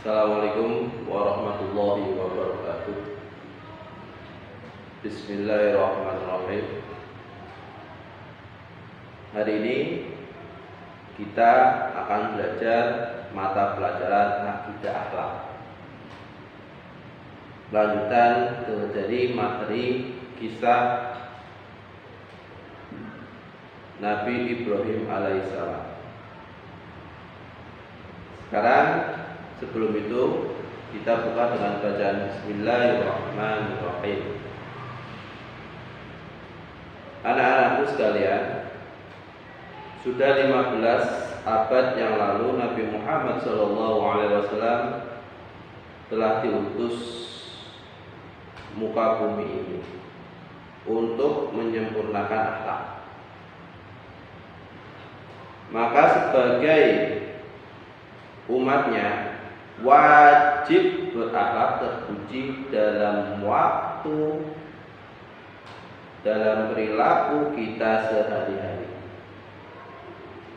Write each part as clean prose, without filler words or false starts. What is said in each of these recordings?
Assalamualaikum warahmatullahi wabarakatuh. Bismillahirrahmanirrahim. Hari ini kita akan belajar mata pelajaran akidah akhlak. Lanjutan dari materi kisah Nabi Ibrahim alaihissalam. Sekarang sebelum itu kita buka dengan bacaan Bismillahirrahmanirrahim. Anak-anakku sekalian, sudah 15 abad yang lalu Nabi Muhammad SAW telah diutus muka bumi ini untuk menyempurnakan akhlak. Maka sebagai umatnya wajib berakhlak terpuji dalam waktu, dalam perilaku kita sehari-hari.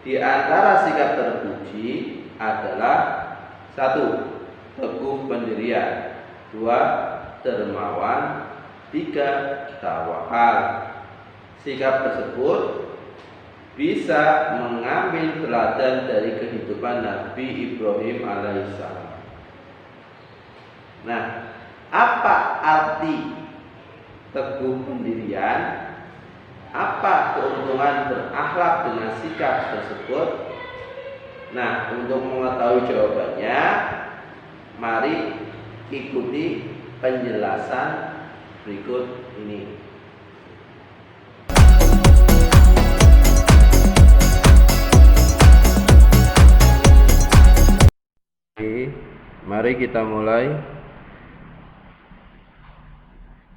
Di antara sikap terpuji adalah 1. Teguh pendirian, 2. Dermawan, 3. Tawakal. Sikap tersebut bisa mengambil teladan dari kehidupan Nabi Ibrahim alaihissalam. Nah, apa arti teguh pendirian? Apa keuntungan berakhlak dengan sikap tersebut? Nah, untuk mengetahui jawabannya, mari ikuti penjelasan berikut ini. Mari kita mulai.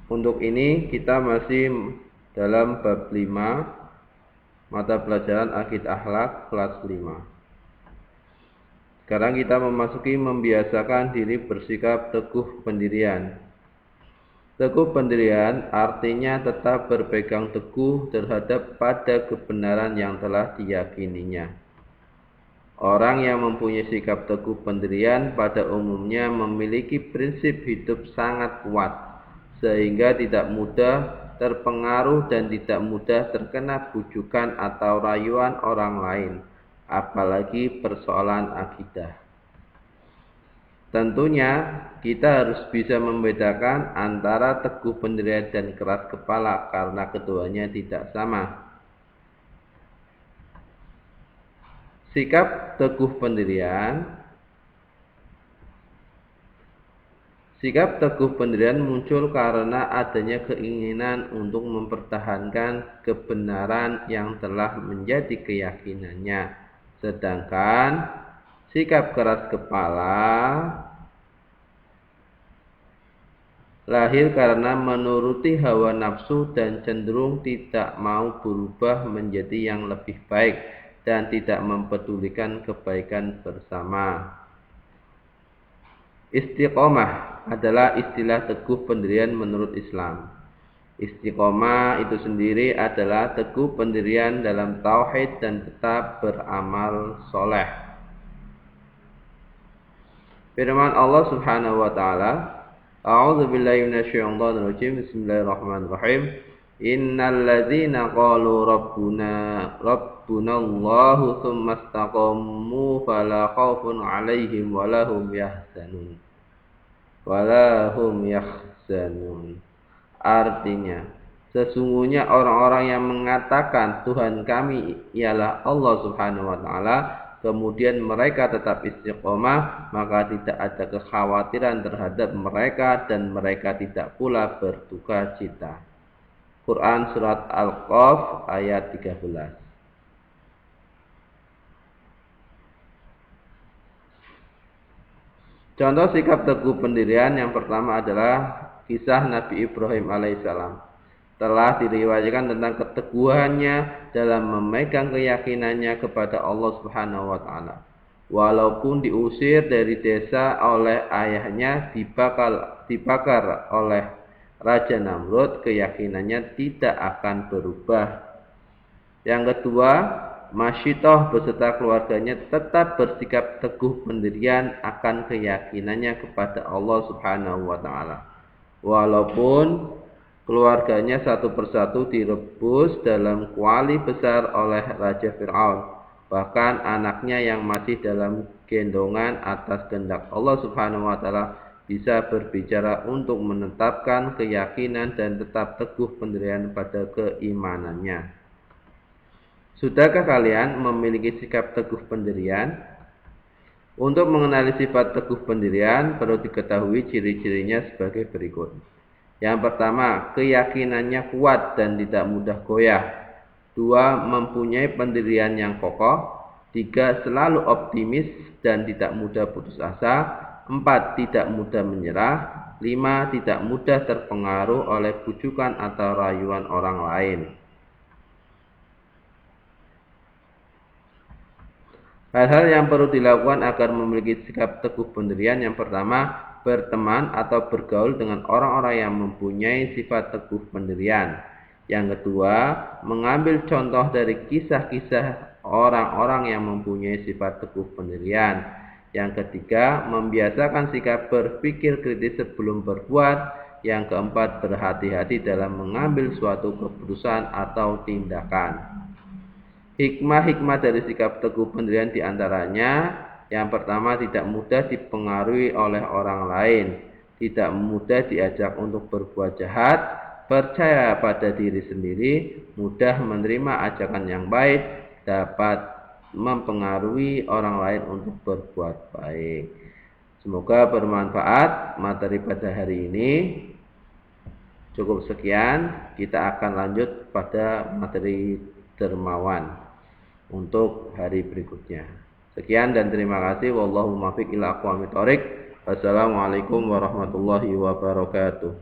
Untuk ini kita masih dalam bab 5 mata pelajaran akidah akhlak kelas 5. Sekarang kita memasuki membiasakan diri bersikap teguh pendirian. Teguh pendirian artinya tetap berpegang teguh terhadap pada kebenaran yang telah diyakininya. Orang yang mempunyai sikap teguh pendirian pada umumnya memiliki prinsip hidup sangat kuat, sehingga tidak mudah terpengaruh dan tidak mudah terkena bujukan atau rayuan orang lain, apalagi persoalan akidah. Tentunya kita harus bisa membedakan antara teguh pendirian dan keras kepala karena keduanya tidak sama. Sikap teguh pendirian muncul karena adanya keinginan untuk mempertahankan kebenaran yang telah menjadi keyakinannya. Sedangkan sikap keras kepala lahir karena menuruti hawa nafsu dan cenderung tidak mau berubah menjadi yang lebih baik dan tidak mempedulikan kebaikan bersama. Istiqomah adalah istilah teguh pendirian menurut Islam. Istiqomah itu sendiri adalah teguh pendirian dalam tauhid dan tetap beramal soleh. Firman Allah Subhanahu wa taala, A'udzu billahi minasyaitonir rajim. Bismillahirrahmanirrahim. Innal ladzina qalu rabbunallahu tsumma istaqamu fala khaufun 'alaihim walahum yahzanun. Artinya, sesungguhnya orang-orang yang mengatakan Tuhan kami ialah Allah Subhanahu wa taala, kemudian mereka tetap istiqomah, maka tidak ada kekhawatiran terhadap mereka dan mereka tidak pula berduka cita. Quran Surat Al-Qaf ayat 13. Contoh sikap teguh pendirian yang pertama adalah kisah Nabi Ibrahim alaihissalam. Telah diriwayatkan tentang keteguhannya dalam memegang keyakinannya kepada Allah Subhanahu wa taala. Walaupun diusir dari desa oleh ayahnya, dibakar oleh Raja Namrud, keyakinannya tidak akan berubah. Yang kedua, Masyitoh beserta keluarganya tetap bersikap teguh pendirian akan keyakinannya kepada Allah Subhanahu wa Ta'ala. Walaupun keluarganya satu persatu direbus dalam kuali besar oleh Raja Fir'aun, bahkan anaknya yang masih dalam gendongan atas kehendak Allah Subhanahu wa Ta'ala bisa berbicara untuk menetapkan keyakinan dan tetap teguh pendirian pada keimanannya. Sudahkah kalian memiliki sikap teguh pendirian? Untuk mengenali sifat teguh pendirian, perlu diketahui ciri-cirinya sebagai berikut. Yang pertama, keyakinannya kuat dan tidak mudah goyah. 2. Mempunyai pendirian yang kokoh. 3. Selalu optimis dan tidak mudah putus asa. 4. Tidak mudah menyerah. 5. Tidak mudah terpengaruh oleh bujukan atau rayuan orang lain. Hal-hal yang perlu dilakukan agar memiliki sikap teguh pendirian. Yang pertama, berteman atau bergaul dengan orang-orang yang mempunyai sifat teguh pendirian. Yang kedua, mengambil contoh dari kisah-kisah orang-orang yang mempunyai sifat teguh pendirian. Yang ketiga, membiasakan sikap berpikir kritis sebelum berbuat. Yang keempat, berhati-hati dalam mengambil suatu keputusan atau tindakan. Hikmah-hikmah dari sikap teguh pendirian diantaranya, yang pertama, tidak mudah dipengaruhi oleh orang lain, tidak mudah diajak untuk berbuat jahat, percaya pada diri sendiri, mudah menerima ajakan yang baik, dapat mempengaruhi orang lain untuk berbuat baik. Semoga bermanfaat materi pada hari ini. Cukup sekian, kita akan lanjut pada materi dermawan untuk hari berikutnya. Sekian dan terima kasih. Wallahu muwaffiq ila aqwamit thoriq. Wassalamualaikum warahmatullahi wabarakatuh.